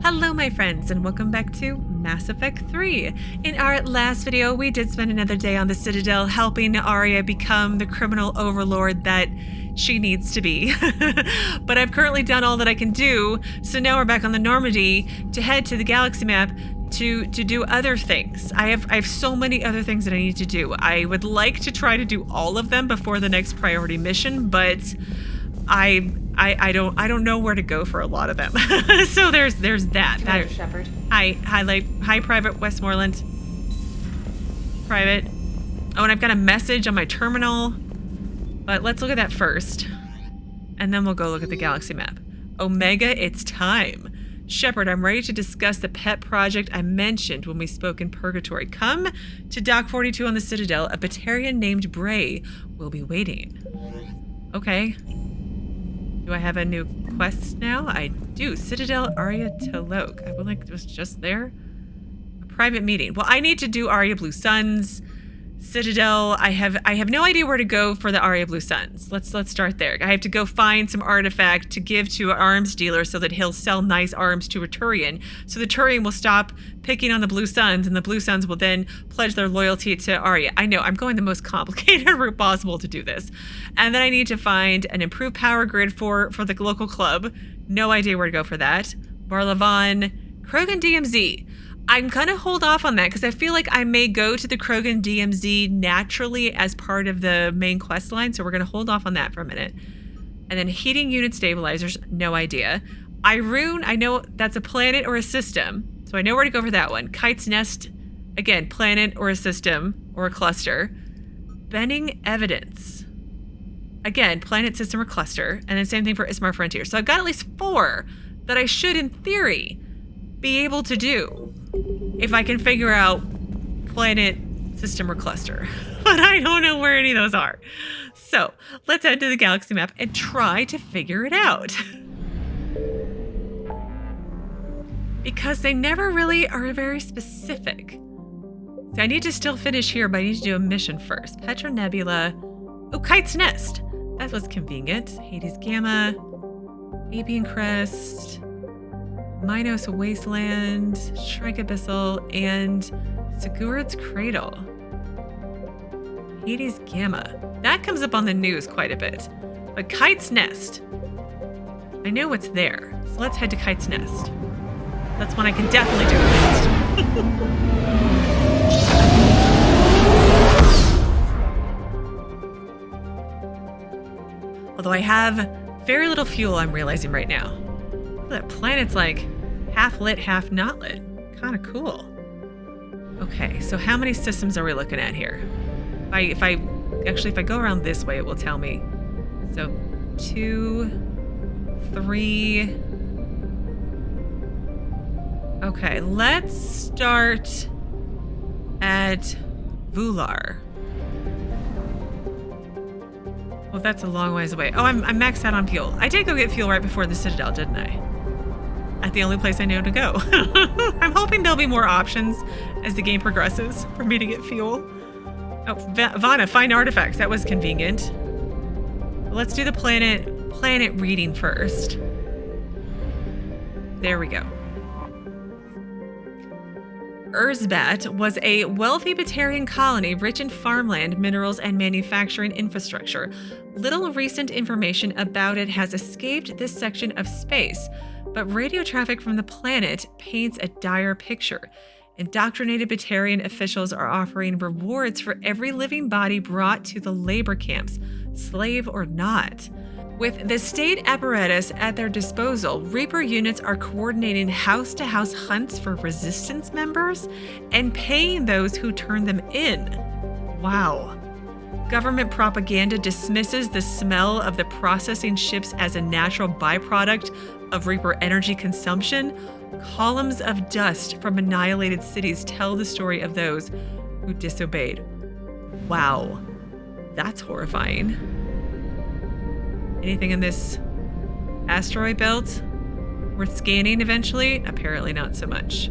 Hello my friends and welcome back to Mass Effect 3. In our last video, we did spend another day on the Citadel helping Aria become the criminal overlord that she needs to be. But I've currently done all that I can do, so now we're back on the Normandy to head to the galaxy map to do other things. I have so many other things that I need to do. I would like to try to do all of them before the next priority mission, but I don't know where to go for a lot of them. So there's that. Hi, Shepard. Hi, Private Westmoreland. Private. Oh, and I've got a message on my terminal. But let's look at that first. And then we'll go look at the galaxy map. Omega, it's time. Shepard, I'm ready to discuss the pet project I mentioned when we spoke in Purgatory. Come to Dock 42 on the Citadel. A Batarian named Bray will be waiting. Okay. Do I have a new quest now? I do. Citadel Aria Talok. I would like it was just there. A private meeting. Well, I need to do Aria Blue Suns. Citadel. I have no idea where to go for the Aria Blue Suns. Let's start there. I have to go find some artifact to give to an arms dealer so that he'll sell nice arms to a Turian. So the Turian will stop picking on the Blue Suns, and the Blue Suns will then pledge their loyalty to Aria. I know, I'm going the most complicated route possible to do this. And then I need to find an improved power grid for the local club. No idea where to go for that. Barla, Krogan DMZ. I'm gonna hold off on that because I feel like I may go to the Krogan DMZ naturally as part of the main quest line, so we're gonna hold off on that for a minute. And then heating unit stabilizers, no idea. Irune, I know that's a planet or a system, so I know where to go for that one. Kite's Nest, again, planet or a system or a cluster. Benning Evidence, again, planet, system, or cluster, and then same thing for Ismar Frontier. So I've got at least 4 that I should, in theory, be able to do if I can figure out planet, system, or cluster. But I don't know where any of those are. So let's head to the galaxy map and try to figure it out. Because they never really are very specific. So I need to still finish here, but I need to do a mission first. Petra Nebula. Oh, Kite's Nest. That was convenient. Hades Gamma. Apian Crest. Minos Wasteland, Shrike Abyssal, and Sigurd's Cradle. Hades Gamma. That comes up on the news quite a bit. But Kite's Nest. I know what's there. So let's head to Kite's Nest. That's one I can definitely do at least. Although I have very little fuel, I'm realizing right now. That planet's like half lit, half not lit. Kind of cool. Okay, so how many systems are we looking at here? If I go around this way, it will tell me. So 2, 3. Okay, let's start at Vular. Well, that's a long ways away. Oh, I'm maxed out on fuel. I did go get fuel right before the Citadel, didn't I? At the only place I know to go. I'm hoping there'll be more options as the game progresses for me to get fuel. Oh, Vana, find artifacts. That was convenient. Let's do the planet reading first. There we go. Urszbat was a wealthy Batarian colony rich in farmland, minerals, and manufacturing infrastructure. Little recent information about it has escaped this section of space, but radio traffic from the planet paints a dire picture. Indoctrinated Batarian officials are offering rewards for every living body brought to the labor camps, slave or not. With the state apparatus at their disposal, Reaper units are coordinating house-to-house hunts for resistance members and paying those who turn them in. Wow. Government propaganda dismisses the smell of the processing ships as a natural byproduct of Reaper energy consumption. Columns of dust from annihilated cities tell the story of those who disobeyed. Wow. That's horrifying. Anything in this asteroid belt worth scanning eventually? Apparently not so much.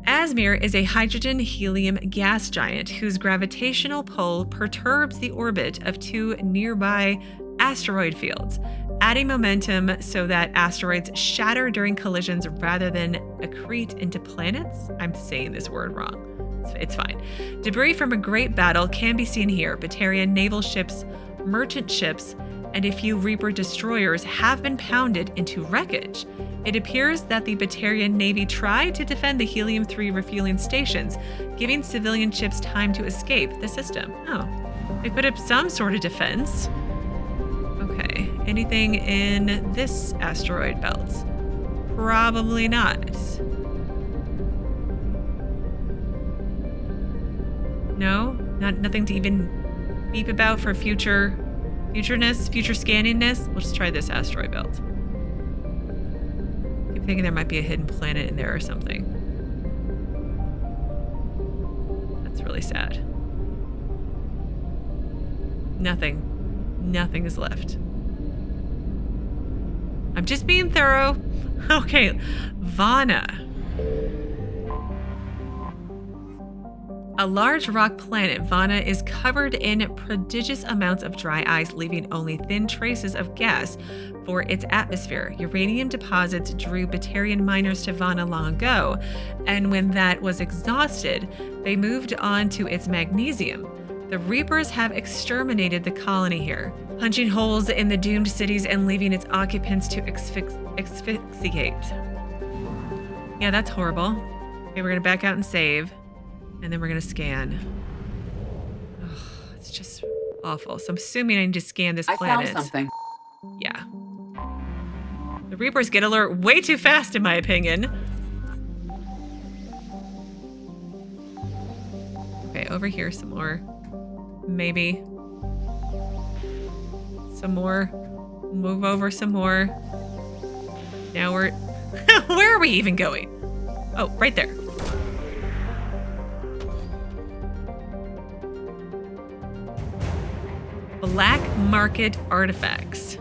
Azimir is a hydrogen-helium gas giant whose gravitational pull perturbs the orbit of 2 nearby asteroid fields. adding momentum so that asteroids shatter during collisions rather than accrete into planets. I'm saying this word wrong. It's fine. Debris from a great battle can be seen here. Batarian naval ships, merchant ships, and a few Reaper destroyers have been pounded into wreckage. It appears that the Batarian Navy tried to defend the Helium-3 refueling stations, giving civilian ships time to escape the system. Oh, they put up some sort of defense. Okay, anything in this asteroid belt? Probably not. No? Nothing to even beep about for future scanningness? We'll just try this asteroid belt. I'm thinking there might be a hidden planet in there or something. That's really sad. Nothing. Nothing is left. I'm just being thorough. Okay, Vana. A large rock planet, Vana is covered in prodigious amounts of dry ice, leaving only thin traces of gas for its atmosphere. Uranium deposits drew Batarian miners to Vana long ago, and when that was exhausted, they moved on to its magnesium. The Reapers have exterminated the colony here, punching holes in the doomed cities and leaving its occupants to asphyxiate. Yeah, that's horrible. Okay, we're gonna back out and save. And then we're going to scan. Ugh, it's just awful. So I'm assuming I need to scan this planet. I found something. Yeah. The Reapers get alert way too fast, in my opinion. Okay, over here some more. Maybe. Some more. Move over some more. Now we're... Where are we even going? Oh, right there. Black market artifacts.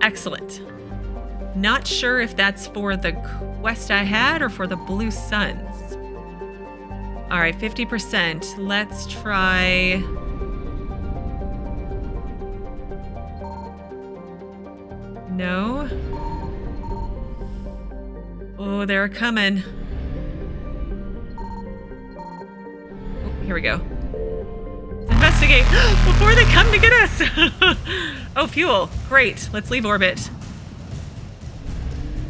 Excellent. Not sure if that's for the quest I had or for the Blue Suns. All right, 50%. Let's try... No. Oh, they're coming. Oh, here we go. Investigate before they come to get us. Oh, fuel. Great. Let's leave orbit.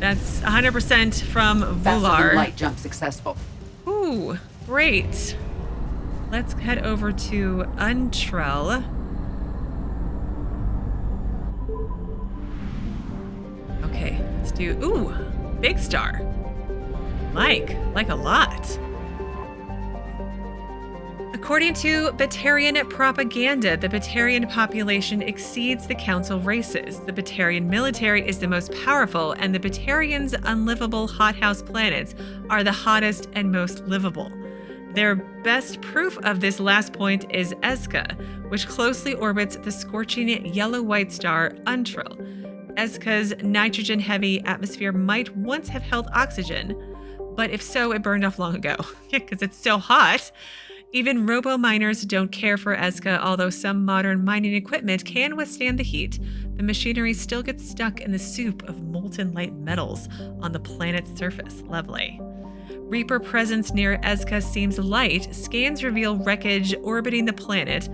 That's 100% from Vular. Light jump successful. Ooh, great. Let's head over to Untrel. Okay, let's do... Ooh, big star. Like a lot. According to Batarian propaganda, the Batarian population exceeds the Council races. The Batarian military is the most powerful, and the Batarians' unlivable hothouse planets are the hottest and most livable. Their best proof of this last point is Jesika, which closely orbits the scorching yellow-white star Untrel. Jesika's nitrogen-heavy atmosphere might once have held oxygen, but if so, it burned off long ago. Yeah, because it's so hot. Even robo-miners don't care for Jesika, although some modern mining equipment can withstand the heat. The machinery still gets stuck in the soup of molten light metals on the planet's surface. Lovely. Reaper presence near Jesika seems light. Scans reveal wreckage orbiting the planet,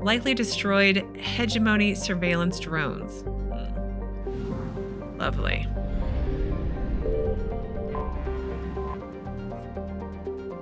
likely destroyed hegemony surveillance drones. Lovely.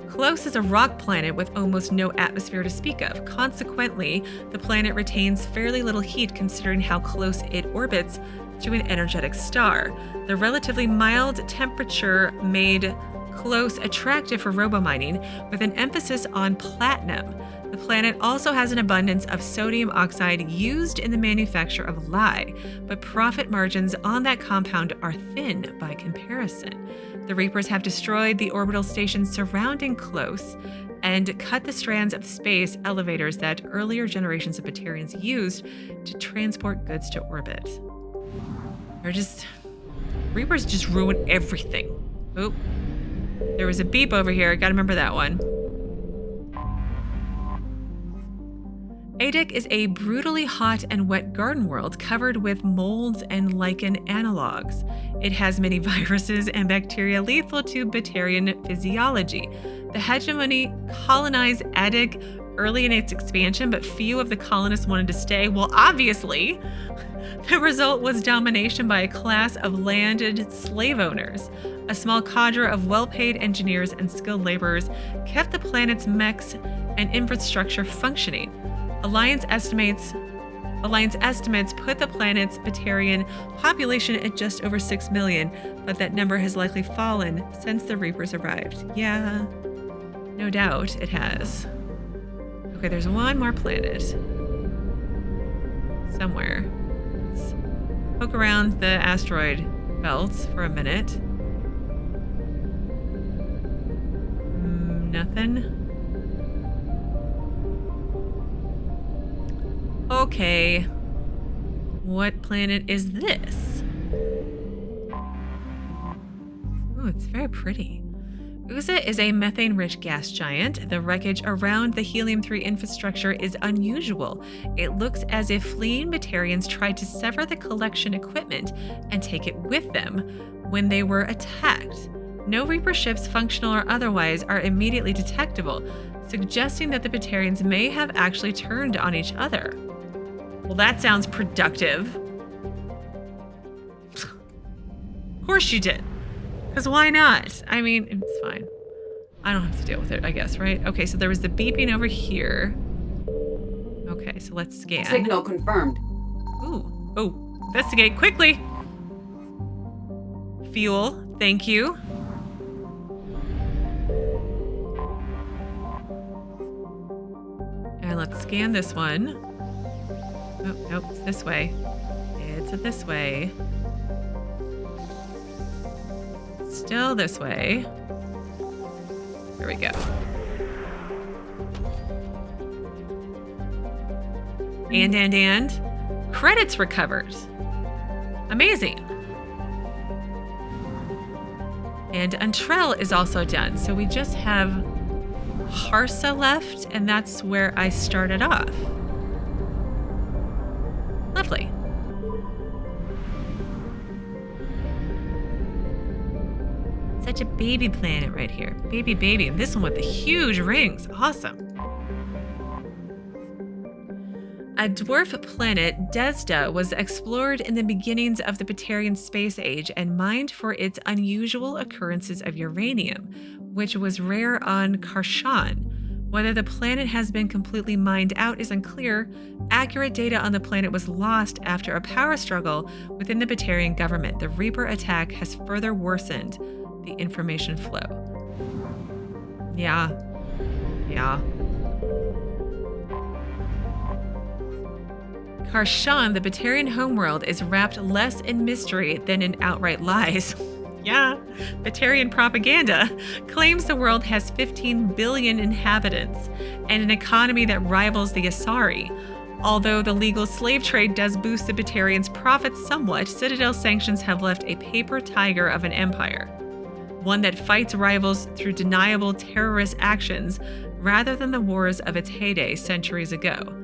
Close is a rock planet with almost no atmosphere to speak of. Consequently, the planet retains fairly little heat considering how close it orbits to an energetic star. The relatively mild temperature made Close attractive for robomining with an emphasis on platinum. The planet also has an abundance of sodium oxide used in the manufacture of lye, but profit margins on that compound are thin by comparison. The Reapers have destroyed the orbital stations surrounding Close and cut the strands of space elevators that earlier generations of Batarians used to transport goods to orbit. Reapers just ruin everything. Oop. There was a beep over here. Gotta remember that one. Adek is a brutally hot and wet garden world covered with molds and lichen analogs. It has many viruses and bacteria lethal to Batarian physiology. The hegemony colonized Adek early in its expansion, but few of the colonists wanted to stay. Well, obviously, the result was domination by a class of landed slave owners. A small cadre of well-paid engineers and skilled laborers kept the planet's mechs and infrastructure functioning. Alliance estimates put the planet's Batarian population at just over 6 million, but that number has likely fallen since the Reapers arrived. Yeah, no doubt it has. Okay, there's one more planet. Somewhere. Let's poke around the asteroid belts for a minute. Nothing. Okay. What planet is this? Oh, it's very pretty. Uza is a methane-rich gas giant. The wreckage around the Helium-3 infrastructure is unusual. It looks as if fleeing Batarians tried to sever the collection equipment and take it with them when they were attacked. No Reaper ships, functional or otherwise, are immediately detectable, suggesting that the Batarians may have actually turned on each other. Well, that sounds productive. Of course you did. Because why not? I mean, it's fine. I don't have to deal with it, I guess, right? Okay, so there was the beeping over here. Okay, so let's scan. Signal confirmed. Ooh. Oh, investigate quickly. Fuel, thank you. And let's scan this one. Oh, nope, it's this way. It's this way. Still this way. Here we go. And. Credits recovered. Amazing. And Untrel is also done. So we just have Khar'shan left, and that's where I started off. Lovely. Such a baby planet right here. Baby. And this one with the huge rings. Awesome. A dwarf planet, Desda, was explored in the beginnings of the Batarian space age and mined for its unusual occurrences of uranium, which was rare on Khar'shan. Whether the planet has been completely mined out is unclear. Accurate data on the planet was lost after a power struggle within the Batarian government. The Reaper attack has further worsened the information flow. Yeah. Khar'shan, the Batarian homeworld, is wrapped less in mystery than in outright lies. Yeah, Batarian propaganda claims the world has 15 billion inhabitants and an economy that rivals the Asari. Although the legal slave trade does boost the Batarians' profits somewhat, Citadel sanctions have left a paper tiger of an empire. One that fights rivals through deniable terrorist actions rather than the wars of its heyday centuries ago.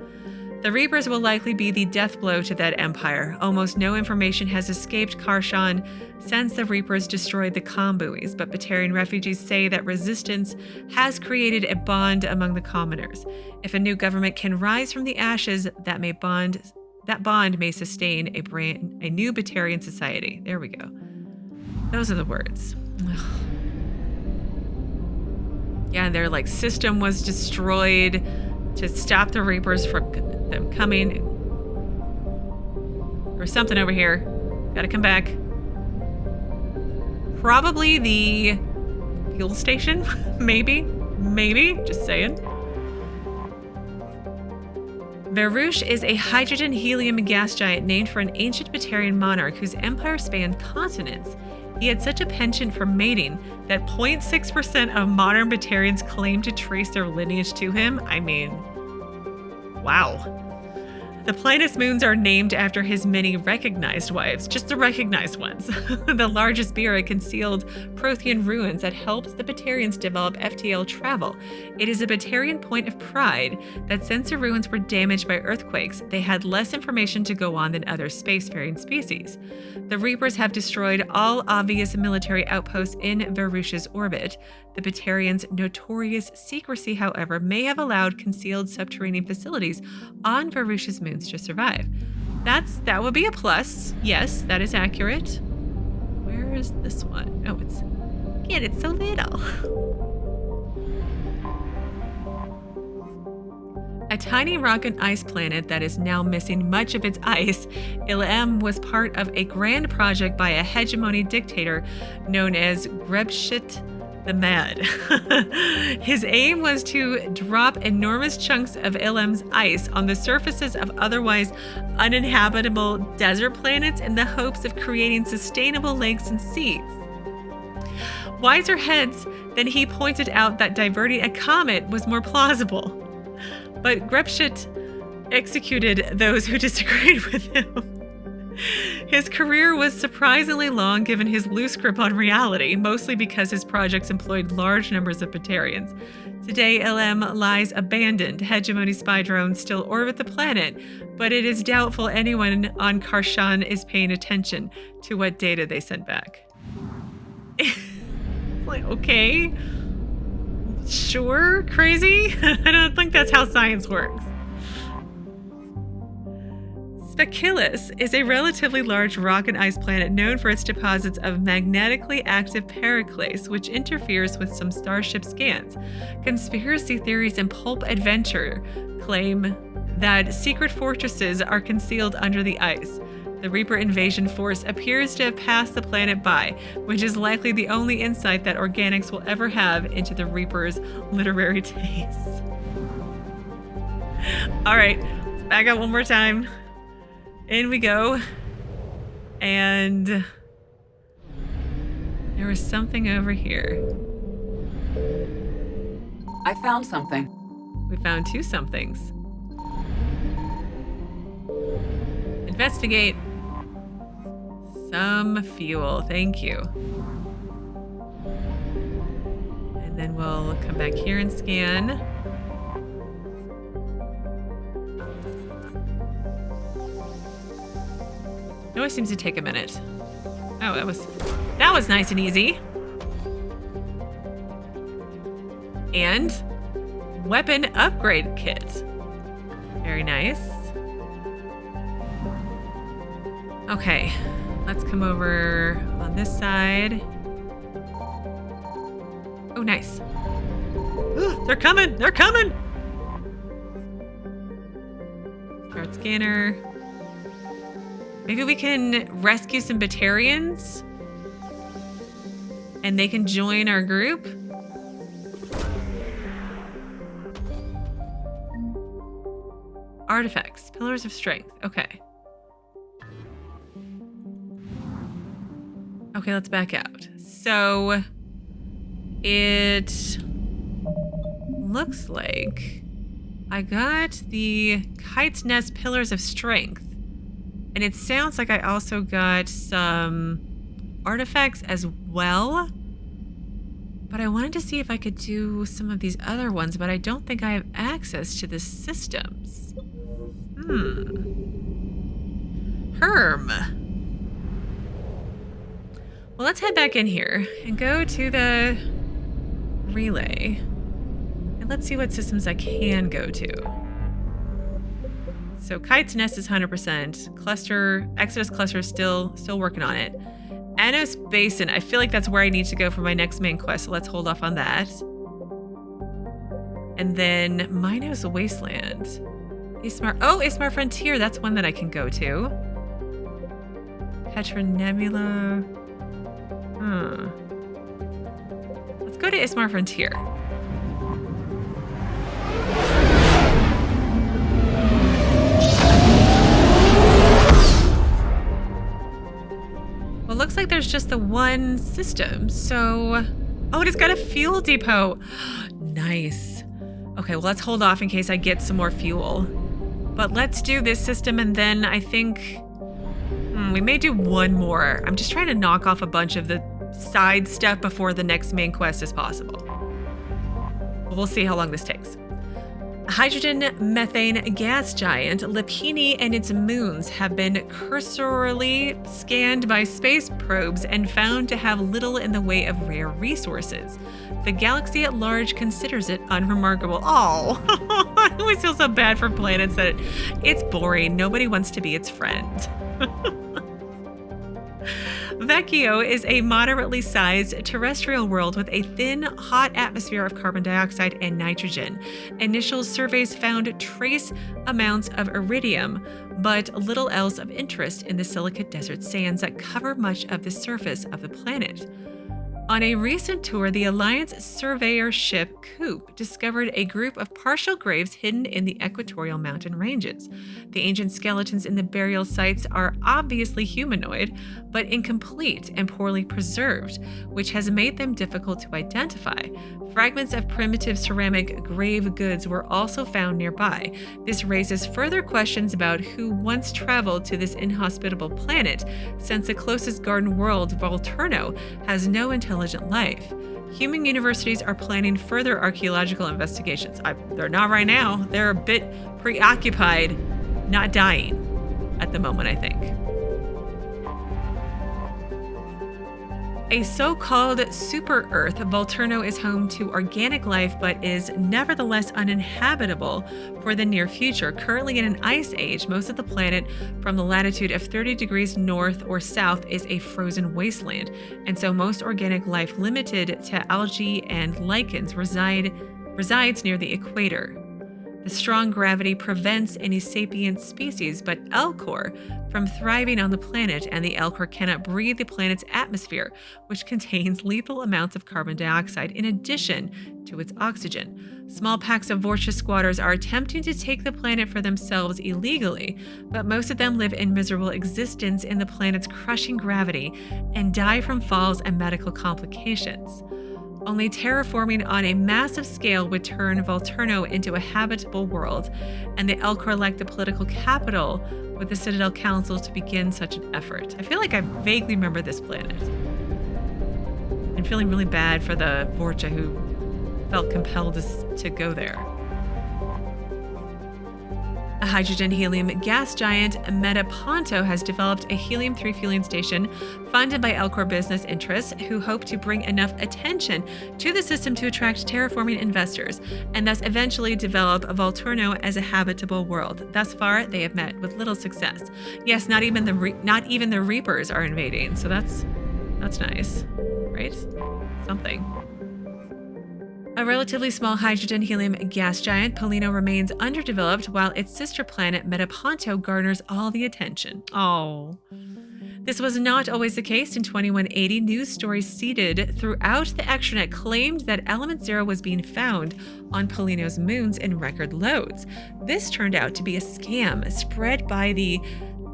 The Reapers will likely be the death blow to that empire. Almost no information has escaped Khar'shan since the Reapers destroyed the comm buoys, but Batarian refugees say that resistance has created a bond among the commoners. If a new government can rise from the ashes, that bond may sustain a new Batarian society. There we go. Those are the words. Yeah, and their system was destroyed to stop the Reapers from them coming. Or something over here. Gotta come back. Probably the fuel station. Maybe. Just saying. Verush is a hydrogen-helium gas giant named for an ancient Batarian monarch whose empire spanned continents. He had such a penchant for mating that 0.6% of modern Batarians claim to trace their lineage to him. I mean, wow. The Plenix moons are named after his many recognized wives, just the recognized ones. The largest beer are concealed Prothean ruins that helps the Batarians develop FTL travel. It is a Batarian point of pride that since the ruins were damaged by earthquakes, they had less information to go on than other spacefaring species. The Reapers have destroyed all obvious military outposts in Varush's orbit. The Batarians' notorious secrecy, however, may have allowed concealed subterranean facilities on Varush's moons to survive. That would be a plus. Yes, that is accurate. Where is this one? Oh, it's so little. A tiny rock and ice planet that is now missing much of its ice, Ilm was part of a grand project by a hegemony dictator known as Grebshit the Mad. His aim was to drop enormous chunks of Ilm's ice on the surfaces of otherwise uninhabitable desert planets in the hopes of creating sustainable lakes and seas. Wiser heads than he pointed out that diverting a comet was more plausible. But Grebshit executed those who disagreed with him. His career was surprisingly long given his loose grip on reality, mostly because his projects employed large numbers of Batarians. Today, Ilm lies abandoned. Hegemony spy drones still orbit the planet, but it is doubtful anyone on Khar'shan is paying attention to what data they sent back. Like, okay. Sure, crazy? I don't think that's how science works. Specillus is a relatively large rock and ice planet known for its deposits of magnetically active periclase, which interferes with some starship scans. Conspiracy theories and pulp adventure claim that secret fortresses are concealed under the ice. The Reaper invasion force appears to have passed the planet by, which is likely the only insight that organics will ever have into the Reaper's literary tastes. All right, let's back up one more time. In we go. And there was something over here. I found something. We found two somethings. Investigate. Some fuel, thank you. And then we'll come back here and scan. It always seems to take a minute. Oh, that was nice and easy. And weapon upgrade kit. Very nice. Okay, let's come over on this side. Oh, nice. They're coming! They're coming! Start scanner. Maybe we can rescue some Batarians and they can join our group. Artifacts, pillars of strength. Okay. Okay, let's back out. So it looks like I got the Kite's Nest pillars of strength. And it sounds like I also got some artifacts as well. But I wanted to see if I could do some of these other ones, but I don't think I have access to the systems. Herm. Well, let's head back in here and go to the relay. And let's see what systems I can go to. So Kite's Nest is 100%. Cluster, Exodus Cluster is still working on it. Anos Basin, I feel like that's where I need to go for my next main quest, so let's hold off on that. And then Minos Wasteland. Ismar Frontier, that's one that I can go to. Petra Nebula. Let's go to Ismar Frontier. Well, looks like there's just the one system, so... Oh, it's got a fuel depot. Nice. Okay, well, let's hold off in case I get some more fuel. But let's do this system, and then I think we may do one more. I'm just trying to knock off a bunch of the side stuff before the next main quest is possible. We'll see how long this takes. A hydrogen methane gas giant, Lipini, and its moons have been cursorily scanned by space probes and found to have little in the way of rare resources. The galaxy at large considers it unremarkable. Oh, I always feel so bad for planets that it's boring. Nobody wants to be its friend. Vecchio is a moderately sized terrestrial world with a thin, hot atmosphere of carbon dioxide and nitrogen. Initial surveys found trace amounts of iridium, but little else of interest in the silicate desert sands that cover much of the surface of the planet. On a recent tour, the Alliance surveyor ship Coop discovered a group of partial graves hidden in the equatorial mountain ranges. The ancient skeletons in the burial sites are obviously humanoid, but incomplete and poorly preserved, which has made them difficult to identify. Fragments of primitive ceramic grave goods were also found nearby. This raises further questions about who once traveled to this inhospitable planet, since the closest garden world, Volturno, has no intelligent life. Human universities are planning further archaeological investigations. They're not right now. They're a bit preoccupied, not dying at the moment, I think. A so-called super-Earth, Volturno is home to organic life but is nevertheless uninhabitable for the near future. Currently in an ice age, most of the planet from the latitude of 30 degrees north or south is a frozen wasteland, and so most organic life limited to algae and lichens resides near the equator. The strong gravity prevents any sapient species but Elcor from thriving on the planet, and the Elcor cannot breathe the planet's atmosphere, which contains lethal amounts of carbon dioxide in addition to its oxygen. Small packs of Vorcha squatters are attempting to take the planet for themselves illegally, but most of them live in miserable existence in the planet's crushing gravity and die from falls and medical complications. Only terraforming on a massive scale would turn Volturno into a habitable world, and the Elcor lack the political capital with the Citadel Council to begin such an effort. I feel like I vaguely remember this planet. I'm feeling really bad for the Vorcha who felt compelled to go there. A hydrogen-helium gas giant, Metaponto, has developed a helium-3 fueling station funded by Elcor business interests who hope to bring enough attention to the system to attract terraforming investors and thus eventually develop Volturno as a habitable world. Thus far, they have met with little success. Yes, not even the Reapers are invading, so that's nice, right? Something. A relatively small hydrogen-helium gas giant, Polino remains underdeveloped while its sister planet, Metaponto, garners all the attention. Oh. This was not always the case. In 2180, news stories seeded throughout the extranet claimed that Element Zero was being found on Polino's moons in record loads. This turned out to be a scam spread by the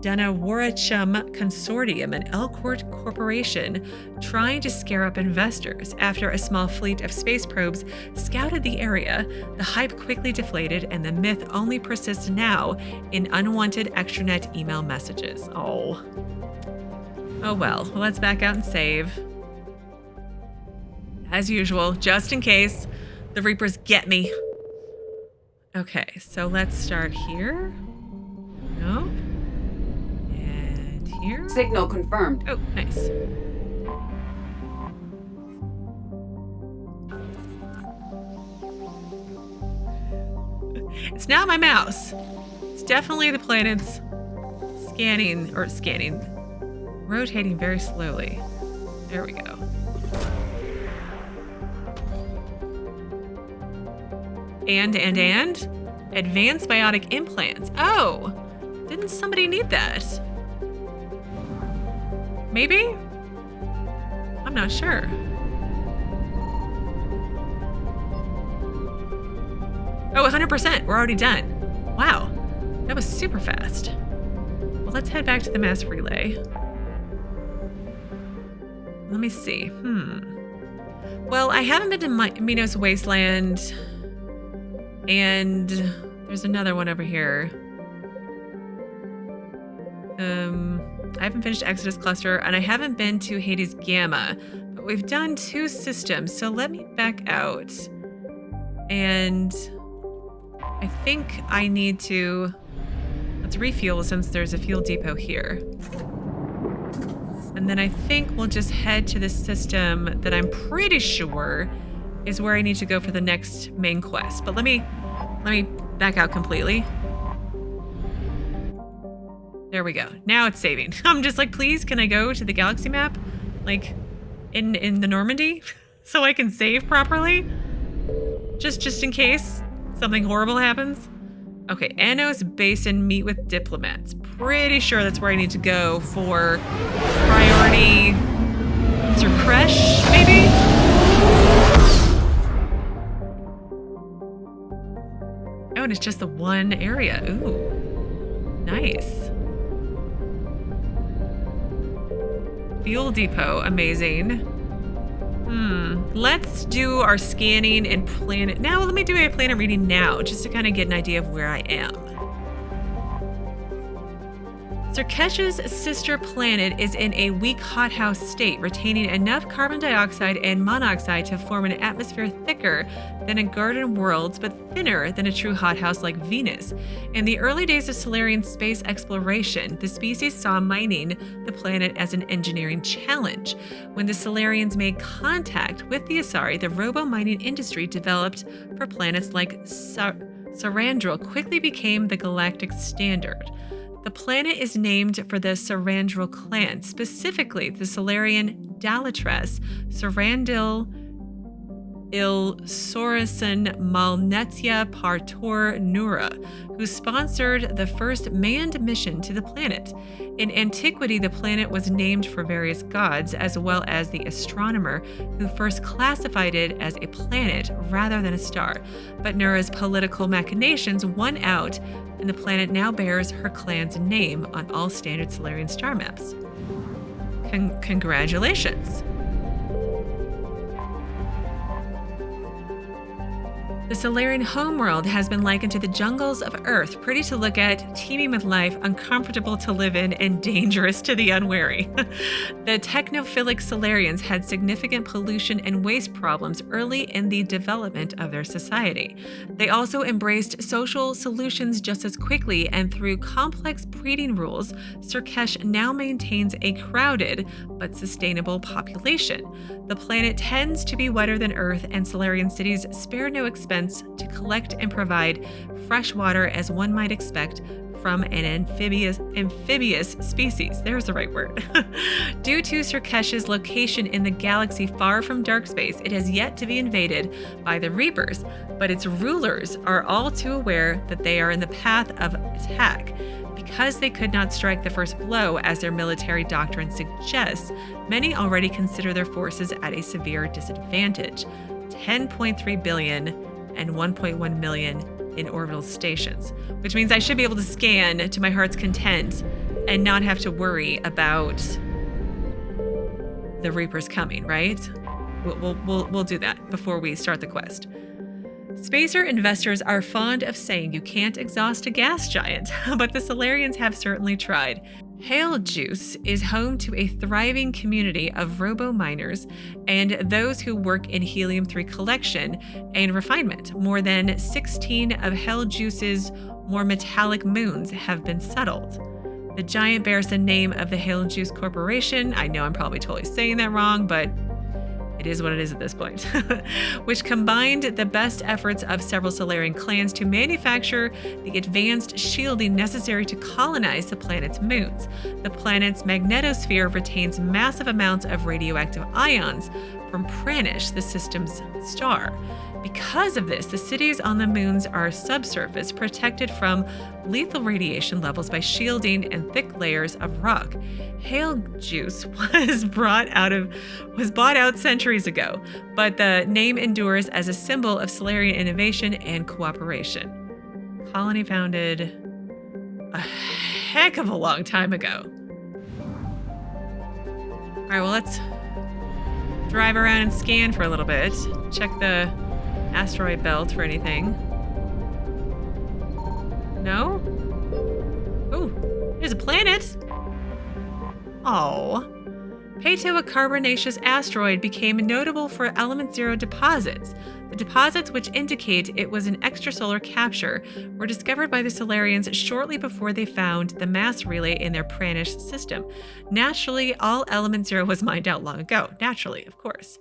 Dunawarachum Consortium, an Elcort corporation, trying to scare up investors. After a small fleet of space probes scouted the area, the hype quickly deflated and the myth only persists now in unwanted extranet email messages. Oh well, let's back out and save. As usual, just in case the Reapers get me. Okay, so let's start here. No. Here. Signal confirmed. Oh, nice. It's not my mouse. It's definitely the planet's rotating very slowly. There we go. And advanced biotic implants. Oh, didn't somebody need that? Maybe? I'm not sure. Oh, 100%. We're already done. Wow. That was super fast. Well, let's head back to the mass relay. Let me see. Well, I haven't been to Minos Wasteland. And there's another one over here. I haven't finished Exodus Cluster, and I haven't been to Hades Gamma, but we've done 2 systems, so let me back out. And I think I need to... Let's refuel since there's a fuel depot here. And then I think we'll just head to the system that I'm pretty sure is where I need to go for the next main quest. But let me back out completely. There we go. Now it's saving. I'm just like, please, can I go to the galaxy map? Like, in the Normandy? So I can save properly? Just in case something horrible happens? Okay, Anos Basin, meet with diplomats. Pretty sure that's where I need to go for priority Sur'Kesh, maybe? Oh, and it's just the one area. Ooh, nice. Fuel depot, amazing. Let's do our scanning and planet. Now, let me do a planet reading now, just to kind of get an idea of where I am. Sur'Kesh's sister planet is in a weak hothouse state, retaining enough carbon dioxide and monoxide to form an atmosphere thicker than a garden world, but thinner than a true hothouse like Venus. In the early days of Salarian space exploration, the species saw mining the planet as an engineering challenge. When the Salarians made contact with the Asari, the robo-mining industry developed for planets like Sarandril quickly became the galactic standard. The planet is named for the Sarandril clan, specifically the Salarian Dalatrass, Sarandil Sorasan Malnetia Partor Nura, who sponsored the first manned mission to the planet. In antiquity, the planet was named for various gods, as well as the astronomer who first classified it as a planet rather than a star. But Nura's political machinations won out, and the planet now bears her clan's name on all standard Salarian star maps. Congratulations. The Salarian homeworld has been likened to the jungles of Earth, pretty to look at, teeming with life, uncomfortable to live in, and dangerous to the unwary. The technophilic Salarians had significant pollution and waste problems early in the development of their society. They also embraced social solutions just as quickly, and through complex breeding rules, Sur'Kesh now maintains a crowded but sustainable population. The planet tends to be wetter than Earth, and Salarian cities spare no expense to collect and provide fresh water, as one might expect from an amphibious species. There's the right word. Due to Sur'Kesh's location in the galaxy far from dark space, it has yet to be invaded by the Reapers, but its rulers are all too aware that they are in the path of attack. Because they could not strike the first blow, as their military doctrine suggests, many already consider their forces at a severe disadvantage. 10.3 billion and 1.1 million in orbital stations, which means I should be able to scan to my heart's content and not have to worry about the Reapers coming, right? We'll do that before we start the quest. Spacer investors are fond of saying you can't exhaust a gas giant, but the Salarians have certainly tried. Hail Juice is home to a thriving community of robo-miners and those who work in helium-3 collection and refinement. More than 16 of Hail Juice's more metallic moons have been settled. The giant bears the name of the Hail Juice Corporation. I know I'm probably totally saying that wrong, but it is what it is at this point, which combined the best efforts of several Salarian clans to manufacture the advanced shielding necessary to colonize the planet's moons. The planet's magnetosphere retains massive amounts of radioactive ions from Pranish, the system's star. Because of this, the cities on the moons are subsurface, protected from lethal radiation levels by shielding and thick layers of rock. Hail Juice was bought out centuries ago, but the name endures as a symbol of Salarian innovation and cooperation. Colony founded a heck of a long time ago. All right, well, let's drive around and scan for a little bit. Check the asteroid belt for anything. No? Oh, there's a planet. Oh. Peto, a carbonaceous asteroid, became notable for Element 0 deposits. The deposits, which indicate it was an extrasolar capture, were discovered by the Salarians shortly before they found the mass relay in their Pranish system. Naturally, all Element 0 was mined out long ago. Naturally, of course.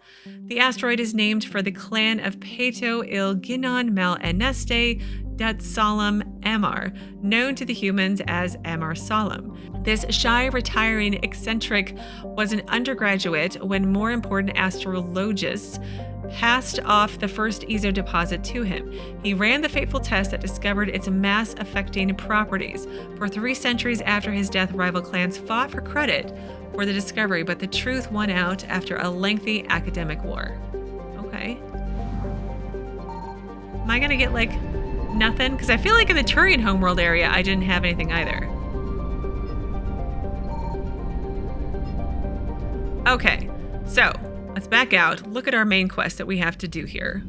The asteroid is named for the clan of Peto il Ginon Mal Eneste Dat Solemn Amar, known to the humans as Amar Solemn. This shy, retiring eccentric was an undergraduate when more important astrologists passed off the first EZO deposit to him. He ran the fateful test that discovered its mass-affecting properties. For 3 centuries after his death, rival clans fought for credit for the discovery, but the truth won out after a lengthy academic war. Okay. Am I gonna get, like, nothing? Because I feel like in the Turian homeworld area, I didn't have anything either. Okay, so let's back out. Look at our main quest that we have to do here.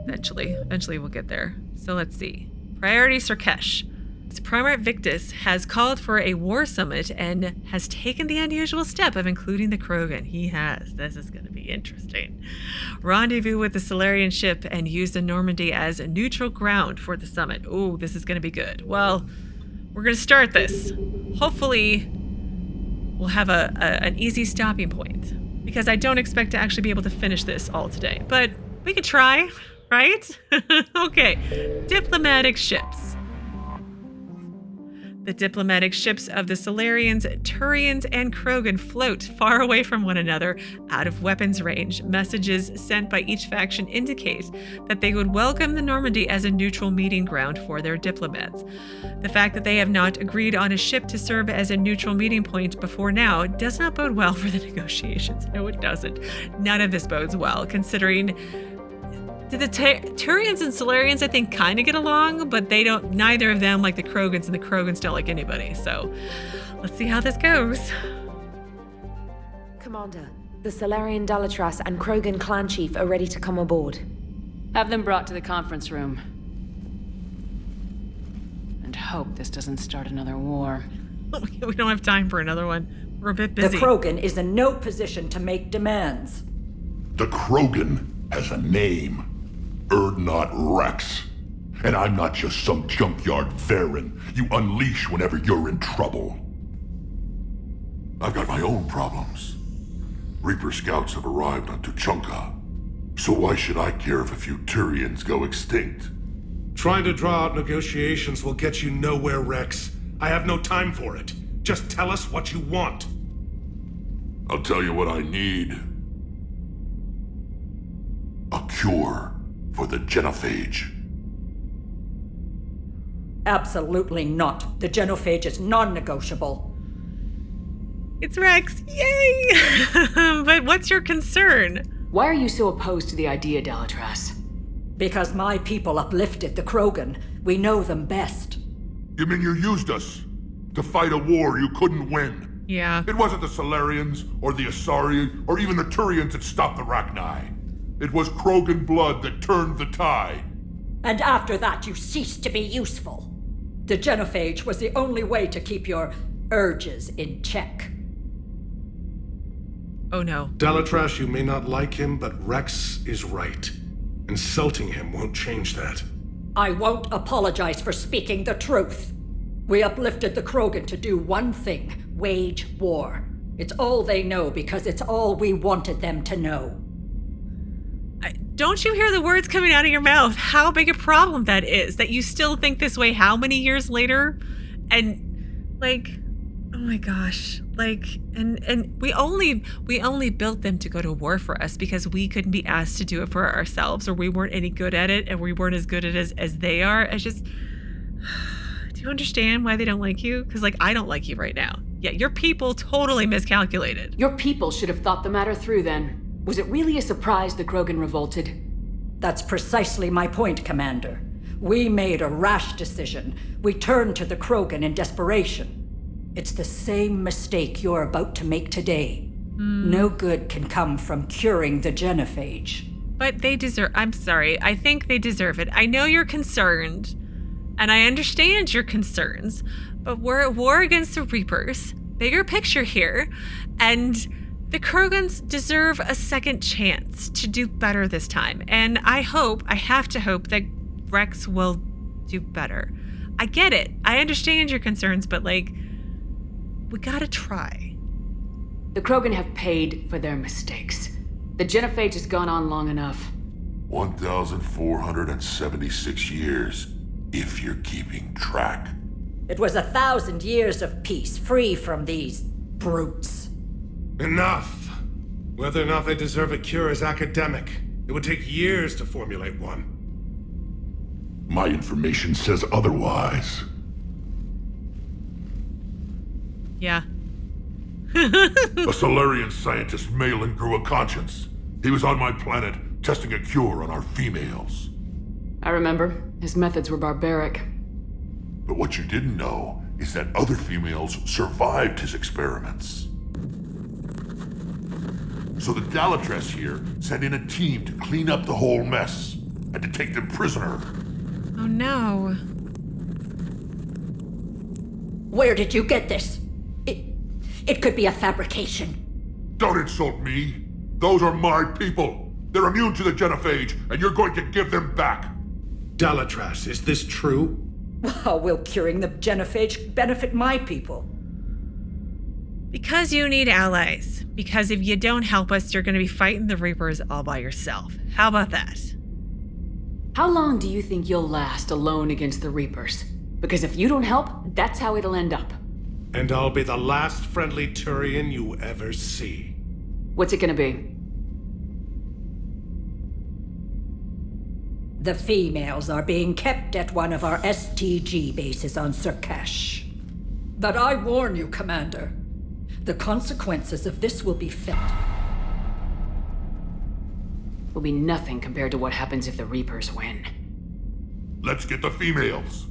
Eventually we'll get there. So let's see. Priority Sur'Kesh. Primarch Victus has called for a war summit and has taken the unusual step of including the Krogan. He has. This is going to be interesting. Rendezvous with the Salarian ship and use the Normandy as a neutral ground for the summit. Ooh, this is going to be good. Well, we're going to start this. Hopefully, we'll have an easy stopping point, because I don't expect to actually be able to finish this all today. But we could try, right? Okay. Diplomatic ships. The diplomatic ships of the Salarians, Turians, and Krogan float far away from one another, out of weapons range. Messages sent by each faction indicate that they would welcome the Normandy as a neutral meeting ground for their diplomats. The fact that they have not agreed on a ship to serve as a neutral meeting point before now does not bode well for the negotiations. No, it doesn't. None of this bodes well, considering the Turians and Salarians, I think, kind of get along, but they don't. Neither of them like the Krogans, and the Krogans don't like anybody. So, let's see how this goes. Commander, the Salarian Dalatrass and Krogan clan chief are ready to come aboard. Have them brought to the conference room. And hope this doesn't start another war. We don't have time for another one. We're a bit busy. The Krogan is in no position to make demands. The Krogan has a name. Urdnot Wrex. And I'm not just some junkyard Varen you unleash whenever you're in trouble. I've got my own problems. Reaper scouts have arrived on Tuchanka. So why should I care if a few Turians go extinct? Trying to draw out negotiations will get you nowhere, Wrex. I have no time for it. Just tell us what you want. I'll tell you what I need. A cure for the genophage. Absolutely not. The genophage is non-negotiable. It's Wrex. Yay! But what's your concern? Why are you so opposed to the idea, Dalatrass? Because my people uplifted the Krogan. We know them best. You mean you used us to fight a war you couldn't win? Yeah. It wasn't the Salarians, or the Asari, or even the Turians that stopped the Rachni. It was Krogan blood that turned the tide. And after that, you ceased to be useful. The genophage was the only way to keep your urges in check. Oh no. Dalatrass, you may not like him, but Wrex is right. Insulting him won't change that. I won't apologize for speaking the truth. We uplifted the Krogan to do one thing: wage war. It's all they know because it's all we wanted them to know. Don't you hear the words coming out of your mouth? How big a problem that is, that you still think this way how many years later? And, like, oh my gosh. Like, and we only built them to go to war for us because we couldn't be asked to do it for ourselves, or we weren't any good at it, and we weren't as good at it as they are. It's just, do you understand why they don't like you? Because, like, I don't like you right now. Yeah, your people totally miscalculated. Your people should have thought the matter through then. Was it really a surprise the Krogan revolted? That's precisely my point, Commander. We made a rash decision. We turned to the Krogan in desperation. It's the same mistake you're about to make today. No good can come from curing the genophage. But they deserve, I'm sorry, I think they deserve it. I know you're concerned, and I understand your concerns, but we're at war against the Reapers. bigger picture here, and the Krogans deserve a second chance to do better this time. And I have to hope that Wrex will do better. I get it. I understand your concerns, but like, we gotta try. The Krogan have paid for their mistakes. The genophage has gone on long enough. 1,476 years, if you're keeping track. It was 1,000 years of peace, free from these brutes. Enough! Whether or not they deserve a cure is academic. It would take years to formulate one. My information says otherwise. Yeah. A Salarian scientist, Maelon, grew a conscience. He was on my planet, testing a cure on our females. I remember. His methods were barbaric. But what you didn't know is that other females survived his experiments. So the Dalatrass here sent in a team to clean up the whole mess and to take them prisoner. Oh no. Where did you get this? It could be a fabrication. Don't insult me. Those are my people. They're immune to the genophage, and you're going to give them back. Dalatrass, is this true? How will curing the genophage benefit my people? Because you need allies. Because if you don't help us, you're going to be fighting the Reapers all by yourself. How about that? How long do you think you'll last alone against the Reapers? Because if you don't help, that's how it'll end up. And I'll be the last friendly Turian you ever see. What's it gonna be? The females are being kept at one of our STG bases on Sur'Kesh. But I warn you, Commander, the consequences of this will be felt. Will be nothing compared to what happens if the Reapers win. Let's get the females.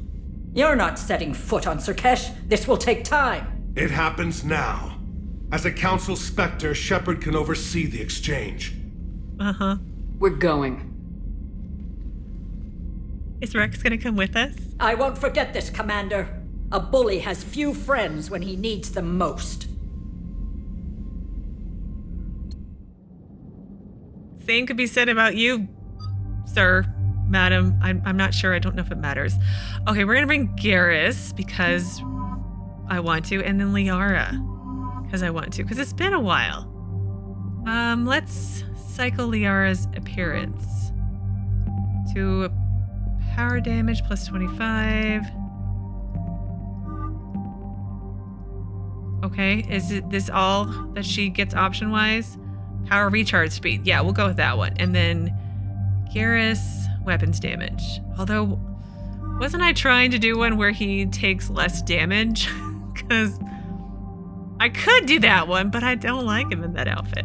You're not setting foot on Sur'Kesh. This will take time. It happens now. As a Council Spectre, Shepard can oversee the exchange. Uh-huh. We're going. Is Wrex gonna come with us? I won't forget this, Commander. A bully has few friends when he needs them most. Same could be said about you, sir, madam. I'm not sure. I don't know if it matters. Okay, we're gonna bring Garrus because I want to, and then Lara because I want to, because it's been a while. Let's cycle Liara's appearance to power damage plus 25. Okay, is it this all that she gets option-wise? Power recharge speed. Yeah, we'll go with that one. And then Garrus, weapons damage. Although, wasn't I trying to do one where he takes less damage? Because I could do that one, but I don't like him in that outfit.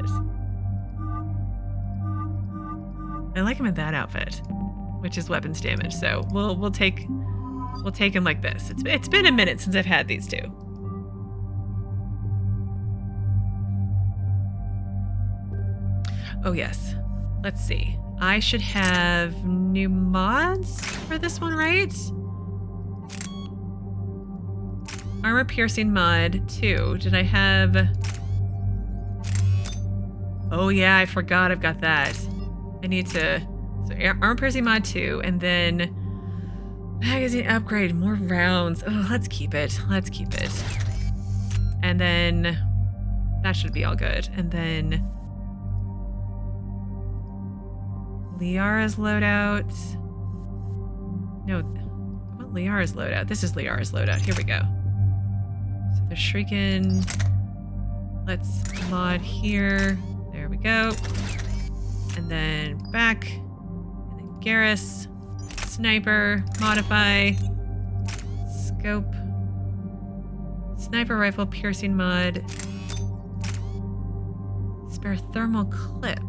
I like him in that outfit, which is weapons damage. So we'll take him like this. It's been a minute since I've had these two. Oh yes, let's see. I should have new mods for this one, right? Armor piercing mod 2. Did I have... Oh yeah, I forgot I've got that. I need to... So armor piercing mod 2, and then magazine upgrade, more rounds. Oh, let's keep it. Let's keep it. And then that should be all good. And then Liara's loadout. No, what Liara's loadout? This is Liara's loadout. Here we go. So they're shrieking. Let's mod here. There we go. And then back. And then Garrus. Sniper. Modify. Scope. Sniper rifle piercing mod. Spare thermal clip.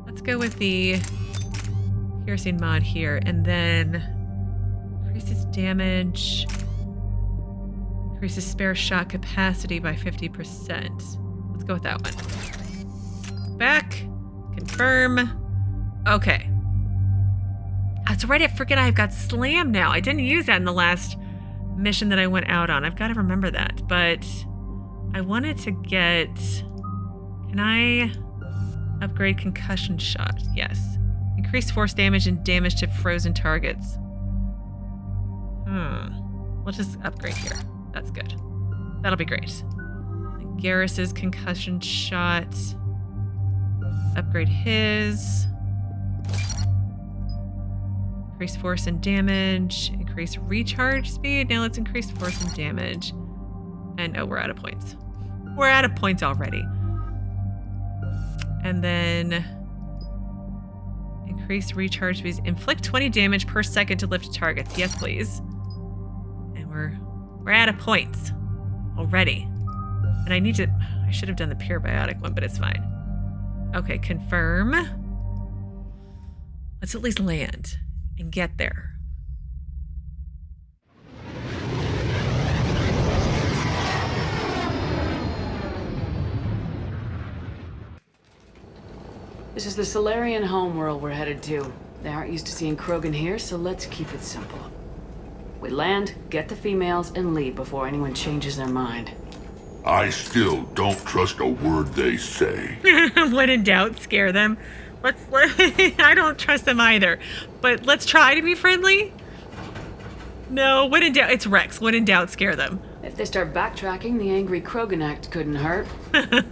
Let's go with the piercing mod here, and then increases damage, increases spare shot capacity by 50%. Let's go with that one. Back, confirm. Okay. That's right, I forget I've got slam now. I didn't use that in the last mission that I went out on. I've got to remember that. But I wanted to get... Can I upgrade concussion shot? Yes. Increase force damage and damage to frozen targets. We'll just upgrade here. That's good. That'll be great. Garrus's concussion shot. Upgrade his. Increase force and damage. Increase recharge speed. Now let's increase force and damage. And oh, we're out of points. We're out of points already. And then increase recharge speed. Inflict 20 damage per second to lift targets. Yes, please. And we're out of points already. And I should have done the pure biotic one, but it's fine. Okay, confirm. Let's at least land and get there. This is the Salarian homeworld we're headed to. They aren't used to seeing Krogan here, so let's keep it simple. We land, get the females, and leave before anyone changes their mind. I still don't trust a word they say. When in doubt, scare them. I don't trust them either. But let's try to be friendly. No, when in doubt, it's Wrex. When in doubt, scare them. If they start backtracking, the angry Krogan act couldn't hurt.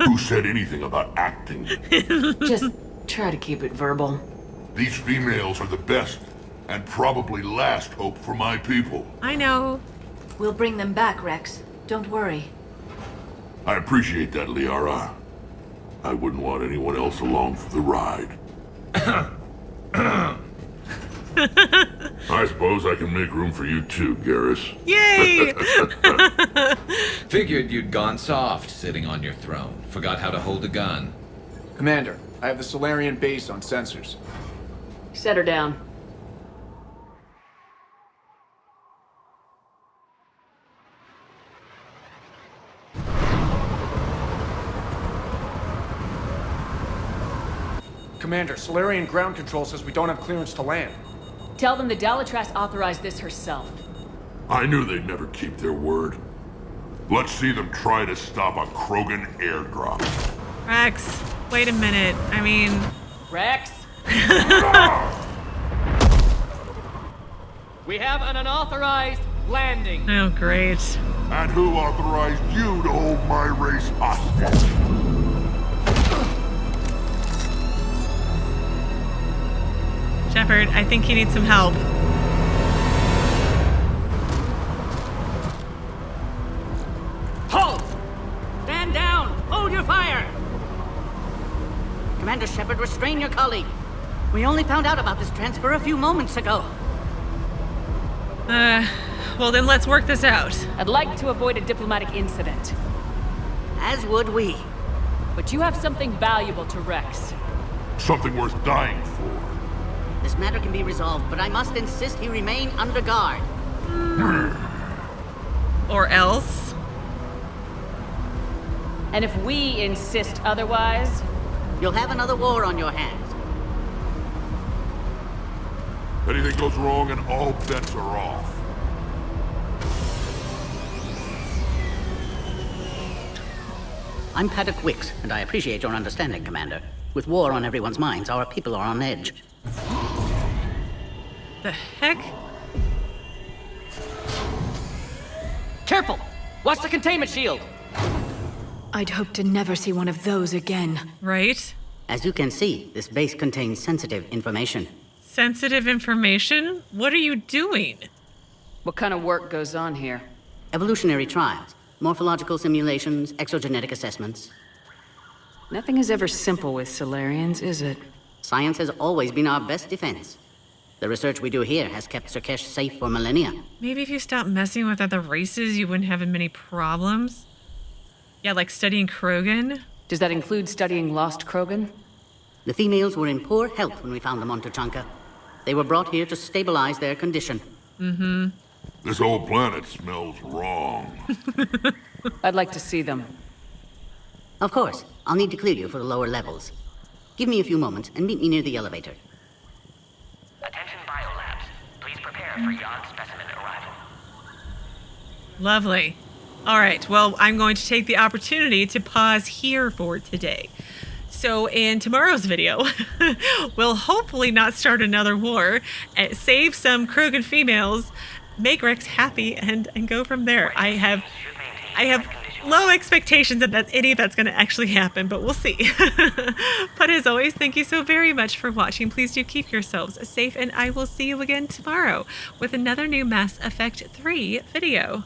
Who said anything about acting? Just try to keep it verbal. These females are the best and probably last hope for my people. I know. We'll bring them back, Wrex. Don't worry. I appreciate that, Liara. I wouldn't want anyone else along for the ride. I suppose I can make room for you too, Garrus. Yay! Figured you'd gone soft sitting on your throne. Forgot how to hold a gun. Commander, I have the Salarian base on sensors. Set her down. Commander, Salarian ground control says we don't have clearance to land. Tell them the Dalatrass authorized this herself. I knew they'd never keep their word. Let's see them try to stop a Krogan airdrop. Wrex, wait a minute. I mean... Wrex? We have an unauthorized landing. Oh, great. And who authorized you to hold my race hostage? Shepard, I think you need some help. Halt! Stand down! Hold your fire! Commander Shepard, restrain your colleague. We only found out about this transfer a few moments ago. Well then let's work this out. I'd like to avoid a diplomatic incident. As would we. But you have something valuable to Wrex. Something worth dying for. This matter can be resolved, but I must insist he remain under guard. Or else? And if we insist otherwise... You'll have another war on your hands. Anything goes wrong and all bets are off. I'm Pudok Wiks, and I appreciate your understanding, Commander. With war on everyone's minds, our people are on edge. The heck? Careful! Watch the containment shield! I'd hope to never see one of those again. Right? As you can see, this base contains sensitive information. Sensitive information? What are you doing? What kind of work goes on here? Evolutionary trials, morphological simulations, exogenetic assessments. Nothing is ever simple with Salarians, is it? Science has always been our best defense. The research we do here has kept Sur'Kesh safe for millennia. Maybe if you stopped messing with other races, you wouldn't have as many problems. Yeah, like studying Krogan. Does that include studying lost Krogan? The females were in poor health when we found them on Tuchanka. They were brought here to stabilize their condition. Mm-hmm. This whole planet smells wrong. I'd like to see them. Of course. I'll need to clear you for the lower levels. Give me a few moments and meet me near the elevator. Attention biolabs. Please prepare for yacht specimen arrival. Lovely. All right, well, I'm going to take the opportunity to pause here for today. So in tomorrow's video, we'll hopefully not start another war, save some Krogan females, make Wrex happy, and go from there. I have low expectations that any of that's going to actually happen, but we'll see. But as always, thank you so very much for watching. Please do keep yourselves safe, and I will see you again tomorrow with another new Mass Effect 3 video.